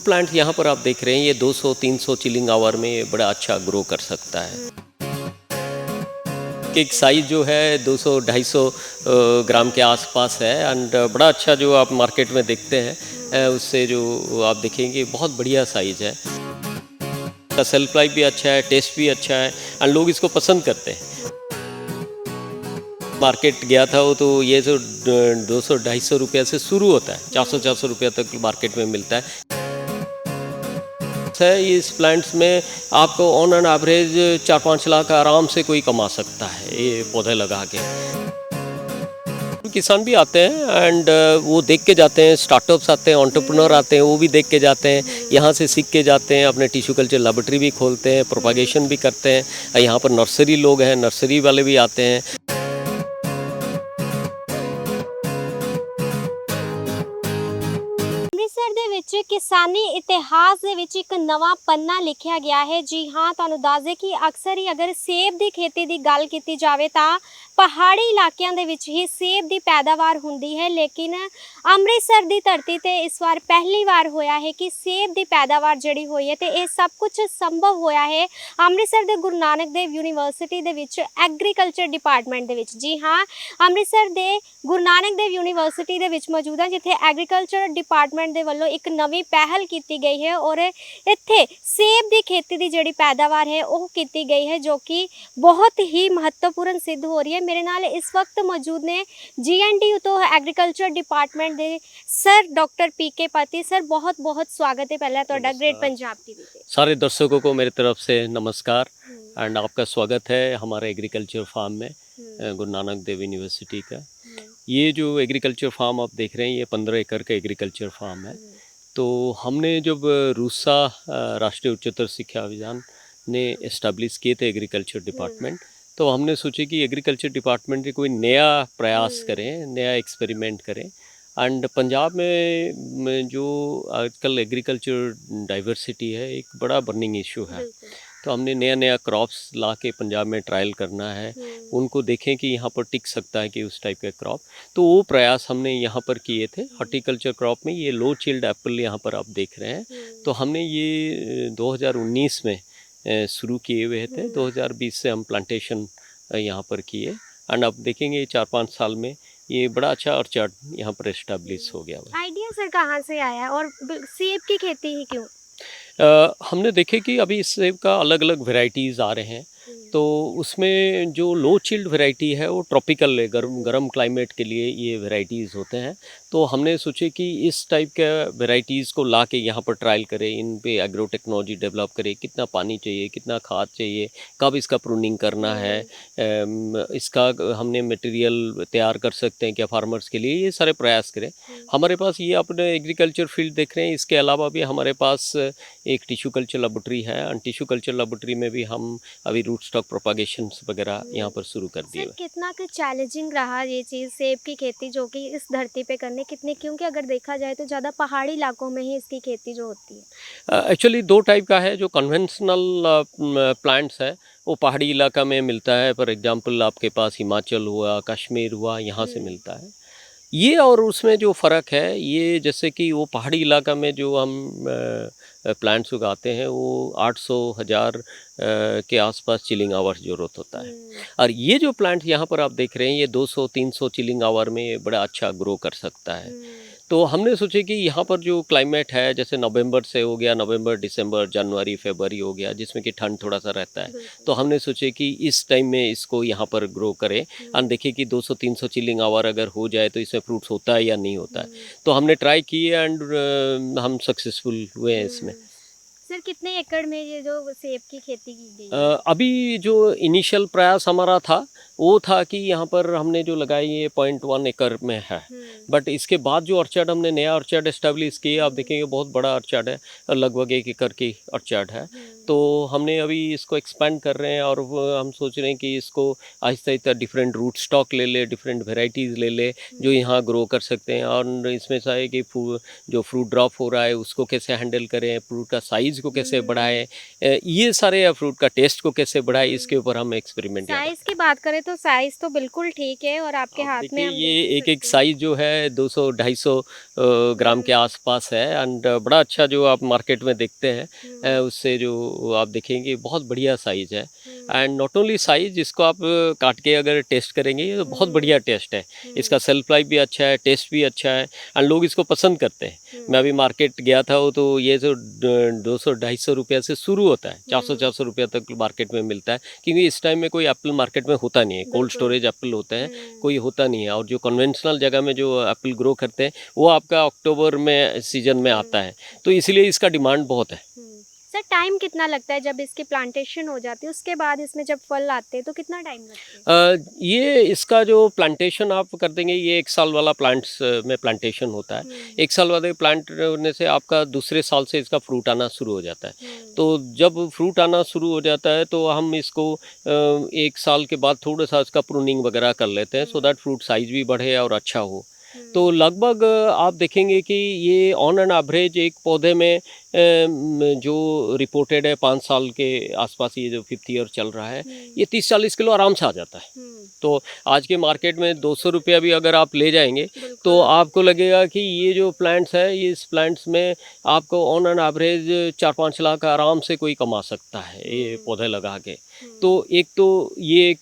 Plant यहाँ पर आप देख रहे हैं, ये 200-300 चिलिंग आवर में ये बड़ा अच्छा ग्रो कर सकता है। एक साइज़ जो है 200-250 ग्राम के आसपास है एंड बड़ा अच्छा जो आप मार्केट में देखते हैं उससे जो आप देखेंगे बहुत बढ़िया साइज़ है। इसका सेल्फ लाइफ भी अच्छा है, टेस्ट भी अच्छा है एंड लोग इसको पसंद करते हैं। मार्केट गया था वो तो ये जो 200-250 रुपये से शुरू होता है, 400-400 रुपये तक मार्केट में मिलता है। इस प्लांट्स में आपको ऑन एन एवरेज 4-5 लाख आराम से कोई कमा सकता है ये पौधे लगा के। किसान भी आते हैं एंड वो देख के जाते हैं, स्टार्टअप्स आते हैं, एंटरप्रेन्योर आते हैं, वो भी देख के जाते हैं, यहाँ से सीख के जाते हैं, अपने टिश्यू कल्चर लेबोरेटरी भी खोलते हैं, प्रोपागेशन भी करते हैं। यहाँ पर नर्सरी लोग हैं, नर्सरी वाले भी आते हैं। ਅੰਮ੍ਰਿਤਸਰ ਦੇ ਵਿੱਚ ਕਿਸਾਨੀ ਇਤਿਹਾਸ ਦੇ ਵਿੱਚ ਇੱਕ ਨਵਾਂ ਪੰਨਾ ਲਿਖਿਆ ਗਿਆ ਹੈ। ਜੀ ਹਾਂ, ਤੁਹਾਨੂੰ ਦੱਸ ਦੇ ਕਿ ਅਕਸਰ ਹੀ ਅਗਰ ਸੇਬ ਦੀ ਖੇਤੀ ਦੀ ਗੱਲ ਕੀਤੀ ਜਾਵੇ ਤਾਂ ਪਹਾੜੀ ਇਲਾਕਿਆਂ ਦੇ ਵਿੱਚ ਹੀ ਸੇਬ ਦੀ ਪੈਦਾਵਾਰ ਹੁੰਦੀ ਹੈ, ਲੇਕਿਨ ਅੰਮ੍ਰਿਤਸਰ ਦੀ ਧਰਤੀ ਤੇ ਇਸ ਵਾਰ ਪਹਿਲੀ ਵਾਰ ਹੋਇਆ ਹੈ ਕਿ ਸੇਬ ਦੀ ਪੈਦਾਵਾਰ ਜਿਹੜੀ ਹੋਈ ਹੈ ਤੇ ਇਹ ਸਭ ਕੁਝ ਸੰਭਵ ਹੋਇਆ ਹੈ ਅੰਮ੍ਰਿਤਸਰ ਦੇ ਗੁਰੂ ਨਾਨਕ ਦੇਵ ਯੂਨੀਵਰਸਿਟੀ ਦੇ ਵਿੱਚ ਐਗਰੀਕਲਚਰ ਡਿਪਾਰਟਮੈਂਟ ਦੇ ਵਿੱਚ। ਜੀ ਹਾਂ, ਅੰਮ੍ਰਿਤਸਰ ਦੇ ਗੁਰੂ ਨਾਨਕ ਦੇਵ ਯੂਨੀਵਰਸਿਟੀ ਦੇ ਵਿੱਚ ਮੌਜੂਦ ਹਾਂ, ਜਿੱਥੇ ਐਗਰੀਕਲਚਰ ਡਿਪਾਰਟਮੈਂਟ ਦੇ ਵੱਲੋਂ ਇੱਕ ਨਵੀਂ ਪਹਿਲ ਕੀਤੀ ਗਈ ਹੈ ਔਰ ਇੱਥੇ ਸੇਬ ਦੀ ਖੇਤੀ ਦੀ ਜਿਹੜੀ ਪੈਦਾਵਾਰ ਹੈ ਉਹ ਕੀਤੀ ਗਈ ਹੈ, ਜੋ ਕਿ ਬਹੁਤ ਹੀ ਮਹੱਤਵਪੂਰਨ ਸਿੱਧ ਹੋ ਰਹੀ ਹੈ। ਮੇਰੇ ਨਾਲ ਇਸ ਵਕਤ ਮੌਜੂਦ ਨੇ GNDU ਤੋਂ ਐਗਰੀਕਲਚਰ ਡਿਪਾਰਟਮੈਂਟ ਦੇ सर डॉक्टर PK पाती। सर बहुत बहुत स्वागत है पहला तो ग्रेट पंजाब टीवी पे। सारे दर्शकों को मेरी तरफ से नमस्कार एंड आपका स्वागत है हमारे एग्रीकल्चर फार्म में गुरु नानक देव यूनिवर्सिटी का। ये जो एग्रीकल्चर फार्म आप देख रहे हैं ये 15 एकड़ का एग्रीकल्चर फार्म है। तो हमने जब रूसा राष्ट्रीय उच्चतर शिक्षा अभियान ने इस्टेब्लिश किए थे एग्रीकल्चर डिपार्टमेंट, तो हमने सोचे कि एग्रीकल्चर डिपार्टमेंट कोई नया प्रयास करें, नया एक्सपेरिमेंट करें। एंड पंजाब में जो आजकल एग्रीकल्चर डाइवर्सिटी है एक बड़ा बर्निंग इशू है, तो हमने नया नया क्रॉप्स ला के पंजाब में ट्रायल करना है, उनको देखें कि यहाँ पर टिक सकता है कि उस टाइप का क्रॉप। तो वो प्रयास हमने यहाँ पर किए थे हॉर्टिकल्चर क्रॉप में। ये लो चिल्ड एप्पल यहाँ पर आप देख रहे हैं, तो हमने ये 2019 में शुरू किए हुए थे। 2020 से हम प्लांटेशन यहाँ पर किए एंड अब देखेंगे 4-5 साल में ये बड़ा अच्छा ऑर्चर्ड यहाँ पर एस्टेब्लिश हो गया हुआ। आइडिया सर कहाँ से आया और सेब की खेती ही क्यों? हमने देखे कि अभी इस सेब का अलग अलग वेराइटीज़ आ रहे हैं, तो उसमें जो लो चिल्ड वैरायटी है वो ट्रॉपिकल है, गर्म क्लाइमेट के लिए ये वैरायटीज़ होते हैं। तो हमने सोचे कि इस टाइप के वैरायटीज़ को ला के यहाँ पर ट्रायल करें, इन पे एग्रो टेक्नोलॉजी डेवलप करें, कितना पानी चाहिए, कितना खाद चाहिए, कब इसका प्रूनिंग करना है, इसका हमने मटेरियल तैयार कर सकते हैं क्या फार्मर्स के लिए, ये सारे प्रयास करें। हमारे पास ये अपने एग्रीकल्चर फील्ड देख रहे हैं, इसके अलावा भी हमारे पास एक टिश्यू कल्चर लेबोरेटरी है और टिश्यू कल्चर लेबोरेटरी में भी हम अभी रूट स्टॉक प्रोपागेशन वगैरह यहाँ पर शुरू कर दिए। कितना का चैलेंजिंग रहा ये चीज़ सेब की खेती जो कि इस धरती पे करने कितने, क्योंकि अगर देखा जाए तो ज़्यादा पहाड़ी इलाकों में ही इसकी खेती जो होती है। एक्चुअली दो टाइप का है। जो कन्वेंशनल प्लांट्स है वो पहाड़ी इलाका में मिलता है, फॉर एग्जांपल आपके पास हिमाचल हुआ, कश्मीर हुआ, यहाँ से मिलता है ये। और उसमें जो फ़र्क है ये, जैसे कि वो पहाड़ी इलाका में जो हम प्लांट्स उगाते हैं वो 800-1000 के आसपास चिलिंग आवर्स ज़रूरत होता है, और ये जो प्लांट यहाँ पर आप देख रहे हैं ये 200-300 चिलिंग आवर में बड़ा अच्छा ग्रो कर सकता है। तो हमने सोचे कि यहाँ पर जो क्लाइमेट है, जैसे नवंबर से हो गया, नवंबर, दिसंबर, जनवरी, फरवरी हो गया, जिसमें कि ठंड थोड़ा सा रहता है, तो हमने सोचे कि इस टाइम में इसको यहाँ पर ग्रो करें और देखिए कि 200-300 चिलिंग आवर अगर हो जाए तो इसमें फ्रूट्स होता है या नहीं होता है। तो हमने ट्राई किए एंड हम सक्सेसफुल हुए हैं इसमें। सर कितने एकड़ में ये जो सेब की खेती की गई है? अभी जो इनिशियल प्रयास हमारा था वो था कि यहाँ पर हमने जो लगाई ये 0.1 एकड़ में है, बट इसके बाद जो ऑर्चर्ड हमने नया ऑर्चर्ड एस्टेब्लिश किया, आप देखेंगे बहुत बड़ा ऑर्चर्ड है, लगभग 1 एकड़ की ऑर्चर्ड है। तो हमने अभी इसको एक्सपेंड कर रहे हैं और हम सोच रहे हैं कि इसको Aahista Aahista different root stock ले ले, डिफरेंट वेराइटीज़ ले ले जो यहाँ ग्रो कर सकते हैं। और इसमें से है कि जो फ्रूट ड्रॉप हो रहा है उसको कैसे हैंडल करें, फ्रूट का साइज़ को कैसे बढ़ाएं, ये सारे फ्रूट का टेस्ट को कैसे बढ़ाएं, इसके ऊपर हम एक्सपेरिमेंट। साइज़ की बात करें तो साइज तो बिल्कुल ठीक है और आपके आप हाथ में देखिए हम ये देख एक एक सकते हैं। साइज जो है 200-250 ग्राम के आसपास है एंड बड़ा अच्छा जो आप मार्केट में देखते हैं उससे जो आप देखेंगे बहुत बढ़िया साइज है एंड नॉट ओनली साइज इसको आप काट के अगर टेस्ट करेंगे ये तो बहुत बढ़िया टेस्ट है। इसका सेल्फ लाइफ भी अच्छा है, टेस्ट भी अच्छा है एंड लोग इसको पसंद करते हैं। मैं अभी मार्केट गया था वो तो ये जो 200-250 रुपये से शुरू होता है, 400-400 रुपये तक मार्केट में मिलता है क्योंकि इस टाइम में कोई एप्पल मार्केट में होता नहीं है, कोल्ड बिल्कुल। स्टोरेज एप्पल होते हैं, कोई होता नहीं है और जो कन्वेंशनल जगह में जो एप्पल ग्रो करते हैं वो आपका अक्टूबर में सीजन में आता है, तो इसलिए इसका डिमांड बहुत है। सर टाइम कितना लगता है जब इसकी प्लांटेशन हो जाती है उसके बाद इसमें जब फल आते हैं तो कितना टाइम लगता है? ये इसका जो प्लांटेशन आप कर देंगे ये 1 साल वाला प्लांट्स में प्लांटेशन होता है। 1 साल वाले प्लांट होने से आपका दूसरे साल से इसका फ्रूट आना शुरू हो जाता है। तो जब फ्रूट आना शुरू हो जाता है तो हम इसको 1 साल के बाद थोड़ा-सा इसका प्रूनिंग वगैरह कर लेते हैं सो दैट फ्रूट साइज़ भी बढ़े और अच्छा हो। तो लगभग आप देखेंगे कि ये ऑन एन एवरेज एक पौधे में जो रिपोर्टेड है 5 साल के आसपास ये जो 5th ईयर चल रहा है, ये 30-40 किलो आराम से आ जाता है। तो आज के मार्केट में 200 रुपया भी अगर आप ले जाएंगे तो आपको लगेगा कि ये जो प्लांट्स है ये इस प्लांट्स में आपको ऑन एन एवरेज 4-5 लाख आराम से कोई कमा सकता है ये पौधे लगा के। तो एक तो ये एक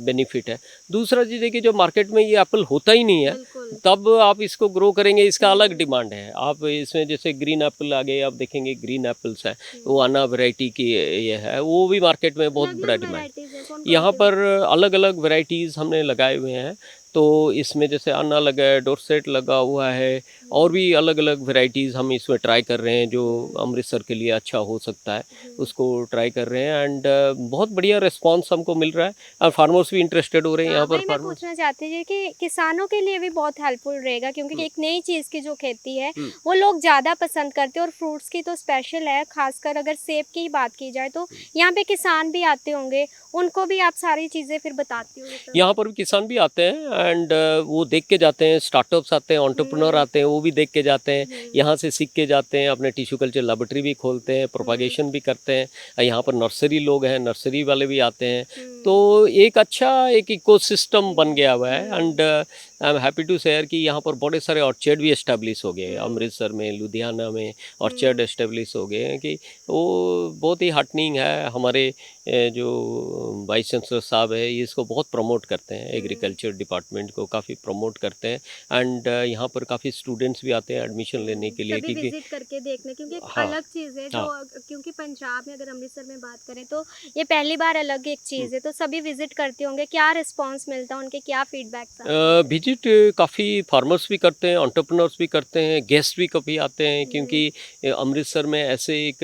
बेनिफिट है। दूसरा चीज़ है कि जो मार्केट में ये एप्पल होता ही नहीं है तब आप इसको ग्रो करेंगे इसका अलग डिमांड है। आप इसमें जैसे ग्रीन एप्पल आ गए, आप देखेंगे ग्रीन एप्पल्स है वो आना वैरायटी की ये है, वो भी मार्केट में बहुत बड़ा डिमांड। यहाँ पर अलग अलग वैरायटीज़ हमने लगाए हुए हैं, तो इसमें जैसे अन्ना लगा है, डोरसेट लगा हुआ है और भी अलग अलग वैरायटीज़ हम इसमें ट्राई कर रहे हैं जो अमृतसर के लिए अच्छा हो सकता है, उसको ट्राई कर रहे हैं एंड बहुत बढ़िया रिस्पांस हमको मिल रहा है और फार्मर्स भी इंटरेस्टेड हो रहे हैं यहाँ पर। वही मैं पूछना चाहती थी कि किसानों के लिए भी बहुत हेल्पफुल रहेगा क्योंकि एक नई चीज़ की जो खेती है वो लोग ज़्यादा पसंद करते हैं और फ्रूट्स की तो स्पेशल है, खासकर अगर सेब की ही बात की जाए तो यहाँ पे किसान भी आते होंगे, उनको भी आप सारी चीज़ें फिर बताती होंगे। यहाँ पर भी किसान भी आते हैं एंड वो देख के जाते हैं, स्टार्टअप्स आते हैं, एंटरप्रेन्योर आते हैं, वो भी देख के जाते हैं, यहाँ से सीख के जाते हैं, अपने टिश्यू कल्चर लेबोरेटरी भी खोलते हैं, प्रोपागेशन भी करते हैं। यहाँ पर नर्सरी लोग हैं, नर्सरी वाले भी आते हैं, तो एक अच्छा एक इकोसिस्टम बन गया हुआ है and I am happy to share कि यहाँ पर बड़े सारे ऑर्चर्ड भी एस्टेब्लिश हो गए, अमृतसर में, लुधियाना में ऑर्चर्ड एस्टेब्लिश हो गए हैं कि वो बहुत ही हार्टनिंग है। हमारे जो वाइस चांसलर साहब है ये इसको बहुत प्रमोट करते हैं, एग्रीकल्चर डिपार्टमेंट को काफ़ी प्रमोट करते हैं एंड यहाँ पर काफ़ी स्टूडेंट्स भी आते हैं एडमिशन लेने के लिए सभी क्योंकि विजिट करके देखने क्योंकि एक हाँ, अलग चीज़ है जो क्योंकि पंजाब में अगर अमृतसर में बात करें तो ये पहली बार अलग एक चीज़ है, तो सभी विजिट करते होंगे, क्या रिस्पांस मिलता है, उनके क्या फीडबैक्स आते हैं? विजिट काफ़ी फार्मर्स भी करते हैं, एंटरप्रेन्योर्स भी करते हैं, गेस्ट भी कभी आते हैं क्योंकि अमृतसर में ऐसे एक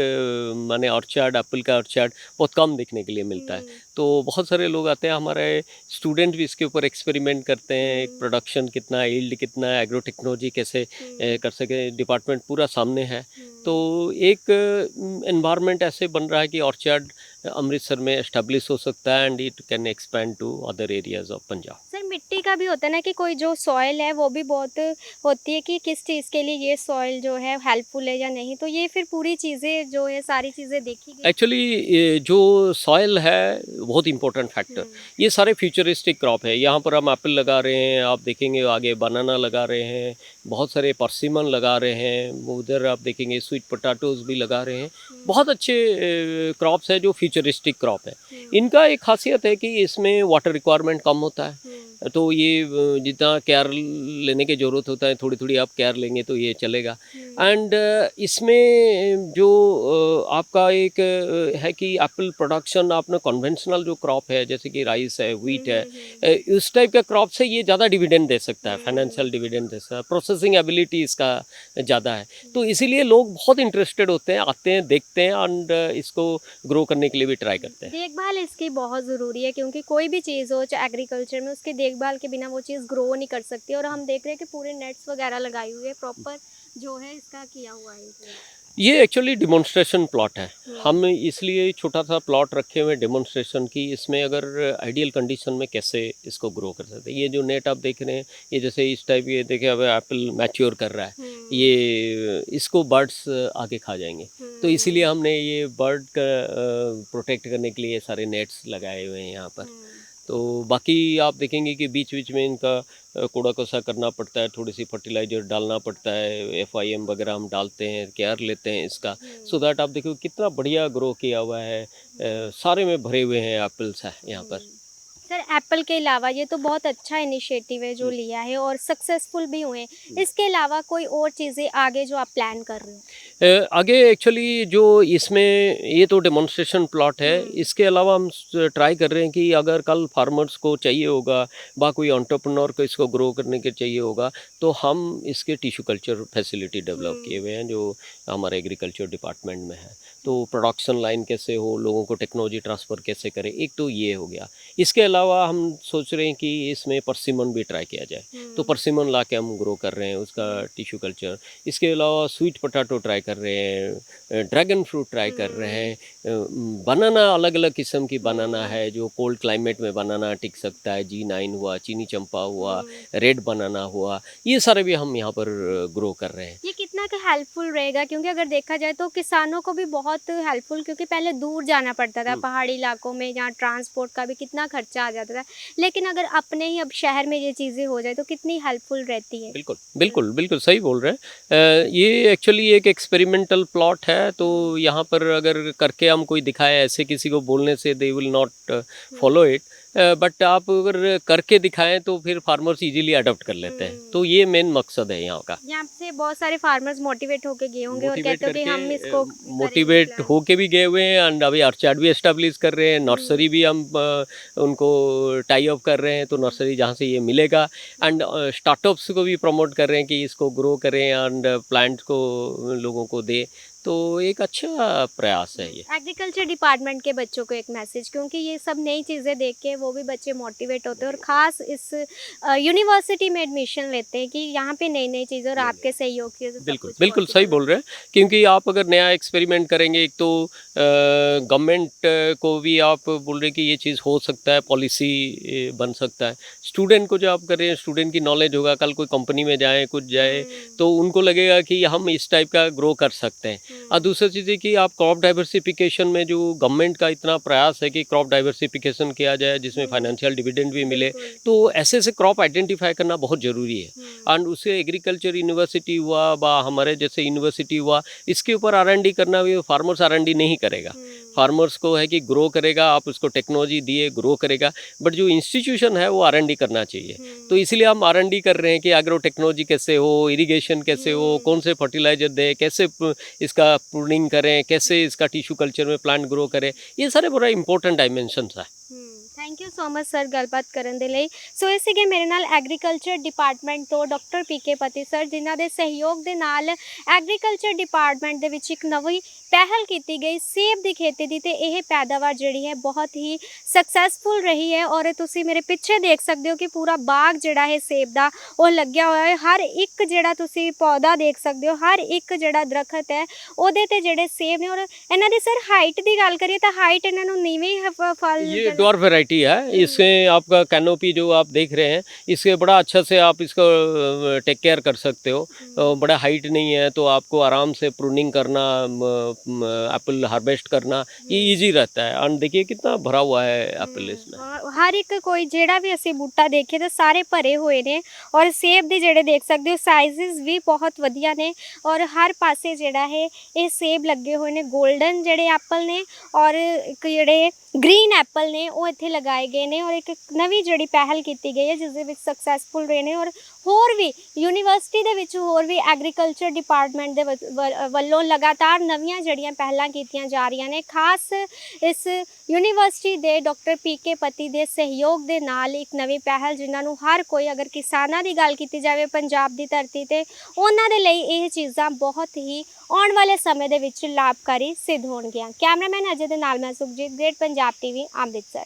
माने ऑर्चर्ड, एप्पल का ऑर्चर्ड बहुत कम देखने के लिए मिलता है, तो बहुत सारे लोग आते हैं। हमारे स्टूडेंट भी इसके ऊपर एक्सपेरिमेंट करते हैं, प्रोडक्शन कितना, यील्ड कितना, एग्रो टेक्नोलॉजी कैसे कर सके, डिपार्टमेंट पूरा सामने है। तो एक एनवायरनमेंट ऐसे बन रहा है कि ऑर्चर्ड अमृतसर में एस्टेब्लिश हो सकता है and it can expand to other areas of Punjab. Sir मिट्टी का भी होता है ना कि कोई जो सॉइल है वो भी बहुत होती है कि किस चीज़ के लिए ये सॉइल जो है हेल्पफुल है या नहीं, तो ये फिर पूरी चीज़ें जो है सारी चीज़ें देखी गई। एक्चुअली जो सॉइल है बहुत इंपॉर्टेंट फैक्टर, ये सारे फ्यूचरिस्टिक क्रॉप है। यहाँ पर हम एप्पल लगा रहे हैं, आप देखेंगे आगे बनाना लगा रहे हैं, बहुत सारे परसिमन लगा रहे हैं, उधर आप देखेंगे स्वीट पोटैटोज भी लगा रहे हैं। बहुत अच्छे क्रॉप्स है जो फ्यूचरिस्टिक क्रॉप है। इनका एक खासियत है कि इसमें वाटर रिक्वायरमेंट कम होता है, तो ये जितना केयर लेने की ज़रूरत होता है थोड़ी थोड़ी आप केयर लेंगे तो ये चलेगा एंड इसमें जो आपका एक है कि एप्पल प्रोडक्शन आपने कन्वेंशनल जो क्रॉप है जैसे कि राइस है, व्हीट है, इस टाइप के क्रॉप से ये ज़्यादा डिविडेंड दे सकता है, फाइनेंशियल डिविडेंड दे सकता है, प्रोसेसिंग एबिलिटी इसका ज़्यादा है, तो इसीलिए लोग बहुत इंटरेस्टेड होते हैं, आते हैं, देखते हैं एंड इसको ग्रो करने के लिए भी ट्राई करते हैं। देखभाल इसकी बहुत ज़रूरी है क्योंकि कोई भी चीज़ हो चाहे एग्रीकल्चर में उसकी देखभाल के बिना वो चीज़ ग्रो नहीं कर सकती, और हम देख रहे हैं कि पूरे नेट्स वगैरह लगाई हुई है, प्रॉपर जो है इसका किया हुआ है इसमें। ये एक्चुअली डिमॉन्स्ट्रेशन प्लॉट है, हम इसलिए छोटा सा प्लॉट रखे हुए डेमोन्स्ट्रेशन की, इसमें अगर आइडियल कंडीशन में कैसे इसको ग्रो कर सकते हैं। ये जो नेट आप देख रहे हैं ये जैसे इस टाइप ये देखे अब एप्पल मैच्योर कर रहा है, ये इसको बर्ड्स आके खा जाएंगे, तो इसीलिए हमने ये बर्ड का प्रोटेक्ट करने के लिए सारे नेट्स लगाए हुए हैं यहाँ पर। तो बाकी आप देखेंगे कि बीच बीच में इनका कूड़ा कसा करना पड़ता है, थोड़ी सी फर्टिलाइज़र डालना पड़ता है, FIM वगैरह हम डालते हैं, केयर लेते हैं इसका, सो दैट आप देखो कितना बढ़िया ग्रो किया हुआ है, सारे में भरे हुए हैं एप्पल्स है यहाँ पर। सर एप्पल के अलावा ये तो बहुत अच्छा इनिशिएटिव है जो लिया है और सक्सेसफुल भी हुए हैं। इसके अलावा कोई और चीज़ें आगे जो आप प्लान कर रहे हो? आगे एक्चुअली जो इसमें ये तो डेमोन्स्ट्रेशन प्लॉट है, इसके अलावा हम ट्राई कर रहे हैं कि अगर कल फार्मर्स को चाहिए होगा बा कोई एंटरप्रेन्योर को इसको ग्रो करने के चाहिए होगा, तो हम इसके टिश्यू कल्चर फैसिलिटी डेवलप किए हुए हैं जो हमारे एग्रीकल्चर डिपार्टमेंट में है। तो प्रोडक्शन लाइन कैसे हो, लोगों को टेक्नोलॉजी ट्रांसफ़र कैसे करें, एक तो ये हो गया। इसके अलावा हम सोच रहे हैं कि इसमें परसिमन भी ट्राई किया जाए, तो परसिमन ला के हम ग्रो कर रहे हैं उसका टिश्यू कल्चर। इसके अलावा स्वीट पोटैटो ट्राई कर रहे हैं, ड्रैगन फ्रूट ट्राई कर रहे हैं, बनाना अलग अलग किस्म की बनाना है जो कोल्ड क्लाइमेट में बनाना टिक सकता है, G9 हुआ, चीनी चंपा हुआ, रेड बनाना हुआ, ये सारे भी हम यहाँ पर ग्रो कर रहे हैं। ये कितना का हेल्पफुल रहेगा, क्योंकि अगर देखा जाए तो किसानों को भी बहुत हेल्पफुल, क्योंकि पहले दूर जाना पड़ता था पहाड़ी इलाकों में, जहाँ ट्रांसपोर्ट का भी कितना खर्चा आ जाता था, लेकिन अगर अपने ही अब शहर में ये चीज़ें हो जाए तो कितनी हेल्पफुल रहती है। बिल्कुल बिल्कुल बिल्कुल सही बोल रहे हैं। ये एक्चुअली एक एक्सपेरिमेंटल प्लॉट है, तो यहाँ पर अगर करके हम कोई दिखाए, ऐसे किसी को बोलने से they will not follow it, but आप अगर करके दिखाएं तो फिर फार्मर्स इजीली अडॉप्ट कर लेते हैं, तो ये मेन मकसद है यहाँ का। यहाँ से बहुत सारे फार्मर्स मोटिवेट होके गए होंगे और मोटिवेट कहते हो कि हम इसको मोटिवेट होके भी गए हुए हैं, एंड अभी ऑर्चर्ड भी एस्टेब्लिश कर रहे हैं, नर्सरी भी हम उनको टाई अप कर रहे हैं, तो नर्सरी जहाँ से ये मिलेगा, एंड स्टार्टअप्स को भी प्रमोट कर रहे हैं कि इसको ग्रो करें एंड प्लांट को लोगों को दे, तो एक अच्छा प्रयास है ये। एग्रीकल्चर डिपार्टमेंट के बच्चों को एक मैसेज, क्योंकि ये सब नई चीज़ें देख के वो भी बच्चे मोटिवेट होते हैं और ख़ास इस यूनिवर्सिटी में एडमिशन लेते हैं कि यहाँ पे नई नई चीज़ें और आपके सहयोग से सब बिल्कुल कुछ बिल्कुल possible सही है। बोल रहे हैं, क्योंकि आप अगर नया एक्सपेरिमेंट करेंगे, एक तो गवर्नमेंट को भी आप बोल रहे हैं कि ये चीज़ हो सकता है, पॉलिसी बन सकता है, स्टूडेंट को जो आप कर रहे हैं, स्टूडेंट की नॉलेज होगा, कल कोई कंपनी में जाए कुछ जाए तो उनको लगेगा कि हम इस टाइप का ग्रो कर सकते हैं। और दूसरी चीज़ है कि आप क्रॉप डाइवर्सिफिकेशन में जो गवर्नमेंट का इतना प्रयास है कि क्रॉप डाइवर्सिफिकेशन किया जाए जिसमें फाइनेंशियल डिविडेंड भी मिले, तो ऐसे ऐसे क्रॉप आइडेंटिफाई करना बहुत ज़रूरी है। एंड उससे एग्रीकल्चर यूनिवर्सिटी हुआ बा हमारे जैसे यूनिवर्सिटी हुआ, इसके ऊपर R&D करना भी, फार्मर्स R&D नहीं करेगा, फार्मर्स को है कि ग्रो करेगा, आप उसको टेक्नोलॉजी दिए ग्रो करेगा, बट जो इंस्टीट्यूशन है वो R&D करना चाहिए। तो इसीलिए हम R&D कर रहे हैं कि एग्रो टेक्नोलॉजी कैसे हो, इरिगेशन कैसे हो, कौन से फर्टिलाइजर दें, कैसे इसका प्रूनिंग करें, कैसे इसका टिश्यू कल्चर में प्लांट ग्रो करें, ये सारे बड़ा इंपॉर्टेंट डायमेंशंस है। Thank you so much sir ਗੱਲਬਾਤ ਕਰਨ ਦੇ ਲਈ। ਸੋ ਇਹ ਸੀਗੇ ਮੇਰੇ ਨਾਲ ਐਗਰੀਕਲਚਰ ਡਿਪਾਰਟਮੈਂਟ ਤੋਂ ਡਾਕਟਰ PK ਪਤੀ ਸਰ, ਜਿਨ੍ਹਾਂ ਦੇ ਸਹਿਯੋਗ ਦੇ ਨਾਲ ਐਗਰੀਕਲਚਰ ਡਿਪਾਰਟਮੈਂਟ ਦੇ ਵਿੱਚ ਇੱਕ ਨਵੀਂ ਪਹਿਲ ਕੀਤੀ ਗਈ ਸੇਬ ਦੀ ਖੇਤੀ ਦੀ, ਤੇ ਇਹ ਪੈਦਾਵਾਰ ਜਿਹੜੀ ਹੈ ਬਹੁਤ ਹੀ ਸਕਸੈਸਫੁਲ ਰਹੀ ਹੈ। ਔਰ ਤੁਸੀਂ ਮੇਰੇ ਪਿੱਛੇ ਦੇਖ ਸਕਦੇ ਹੋ ਕਿ ਪੂਰਾ ਬਾਗ ਜਿਹੜਾ ਹੈ ਸੇਬ ਦਾ ਉਹ ਲੱਗਿਆ ਹੋਇਆ ਹੈ। ਹਰ ਇੱਕ ਜਿਹੜਾ ਤੁਸੀਂ ਪੌਦਾ ਦੇਖ ਸਕਦੇ ਹੋ, ਹਰ ਇੱਕ ਜਿਹੜਾ ਦਰਖਤ ਹੈ ਉਹਦੇ ਤੇ ਜਿਹੜੇ ਸੇਬ ਨੇ। ਔਰ ਇਹਨਾਂ ਦੀ ਸਰ ਹਾਈਟ ਦੀ ਗੱਲ ਕਰੀਏ ਤਾਂ ਹਾਈਟ ਇਹਨਾਂ ਨੂੰ ਨੀਵੇਂ ਫਲ ये डॉर वैरायटी है, इसमें आपका कैनोपी जो आप देख रहे हैं, इसके बड़ा अच्छा से आप इसको टेक केयर कर सकते हो। बड़ा हाइट नहीं है तो आपको आराम से प्रूनिंग करना, एप्पल हार्वेस्ट करना ये इजी रहता है। और देखिए कितना भरा हुआ है एप्पल इसमें। हर एक कोई ਜਿਹੜਾ ਵੀ ਅਸੀਂ ਬੂਟਾ ਦੇਖੇ ਤਾਂ ਸਾਰੇ ਭਰੇ ਹੋਏ ਨੇ। ਔਰ ਸੇਬ ਦੇ ਜਿਹੜੇ ਦੇਖ ਸਕਦੇ ਹੋ ਸਾਈਜ਼ਸ ਵੀ ਬਹੁਤ ਵਧੀਆ ਨੇ, ਔਰ ਹਰ ਪਾਸੇ ਜਿਹੜਾ ਹੈ ਇਹ ਸੇਬ ਲੱਗੇ ਹੋਏ ਨੇ। 골ਡਨ ਜਿਹੜੇ ਐਪਲ ਨੇ ਔਰ ਇੱਕ ਜਿਹੜੇ ਗ੍ਰੀਨ ਐਪਲ ਨੇ ਉਹ ਇੱਥੇ ਲਗਾਏ ਗਏ ਨੇ। ਔਰ ਇੱਕ ਨਵੀਂ ਜਿਹੜੀ ਪਹਿਲ ਕੀਤੀ ਗਈ ਹੈ ਜਿਸ ਦੇ ਵਿੱਚ ਸਕਸੈਸਫੁਲ ਰਹੇ ਨੇ। ਔਰ ਹੋਰ ਵੀ ਯੂਨੀਵਰਸਿਟੀ ਦੇ ਵਿੱਚ ਹੋਰ ਵੀ ਐਗਰੀਕਲਚਰ ਡਿਪਾਰਟਮੈਂਟ ਦੇ ਵੱਲੋਂ ਲਗਾਤਾਰ ਨਵੀਆਂ ਜਿਹੜੀਆਂ ਪਹਿਲਾਂ ਕੀਤੀਆਂ ਜਾ ਰਹੀਆਂ ਨੇ। ਖਾਸ ਇਸ ਯੂਨੀਵਰਸਿਟੀ ਦੇ ਡਾਕਟਰ PK ਪਤੀ ਦੇ ਸਹਿਯੋਗ ਦੇ ਨਾਲ ਇੱਕ ਨਵੀਂ ਪਹਿਲ, ਜਿਨ੍ਹਾਂ ਨੂੰ ਹਰ ਕੋਈ, ਅਗਰ ਕਿਸਾਨਾਂ ਦੀ ਗੱਲ ਕੀਤੀ ਜਾਵੇ ਪੰਜਾਬ ਦੀ ਧਰਤੀ ਤੇ, ਉਹਨਾਂ ਦੇ ਲਈ ਇਹ ਚੀਜ਼ਾਂ ਬਹੁਤ ਹੀ ਆਉਣ ਵਾਲੇ ਸਮੇਂ ਦੇ ਵਿੱਚ ਲਾਭਕਾਰੀ ਸਿੱਧ ਹੋਣਗੀਆਂ। ਕੈਮਰਾਮੈਨ ਅਜੇ ਦੇ ਨਾਲ ਮੈਂ ਸੁਖਜੀਤ, ਗ੍ਰੇਟ ਪੰਜਾਬ TV ਅੰਮ੍ਰਿਤਸਰ।